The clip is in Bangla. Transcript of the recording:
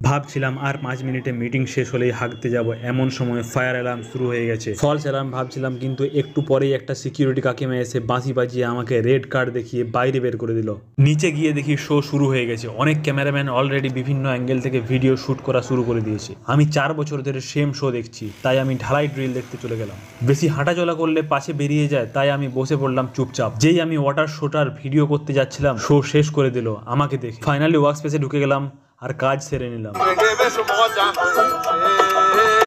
ভাবছিলাম আর 5 মিনিটে মিটিং শেষ হলেই হাঁকতে যাব, এমন সময় ফায়ার অ্যালার্ম শুরু হয়ে গেছে। ফলস অ্যালার্ম ভাবছিলাম, কিন্তু একটু পরেই একটা সিকিউরিটি কাকিমা এসে বাঁশি বাজিয়ে আমাকে রেড কার্ড দেখিয়ে বাইরে বের করে দিল। নিচে গিয়ে দেখি শো শুরু হয়ে গেছে। অনেক ক্যামেরাম্যান অলরেডি বিভিন্ন অ্যাঙ্গেল থেকে ভিডিও শুট করা শুরু করে দিয়েছে। আমি 4 বছর ধরে সেম শো দেখছি, তাই আমি ঢালাই ড্রিল দেখতে চলে গেলাম। বেশি হাঁটাচলা করলে পাশে বেরিয়ে যায়, তাই আমি বসে পড়লাম চুপচাপ। যেই আমি ওয়াটার শোটার ভিডিও করতে যাচ্ছিলাম, শো শেষ করে দিল আমাকে দেখে। ফাইনালি ওয়ার্ক স্পেসে ঢুকে গেলাম আর কাজ সেরে নিলাম।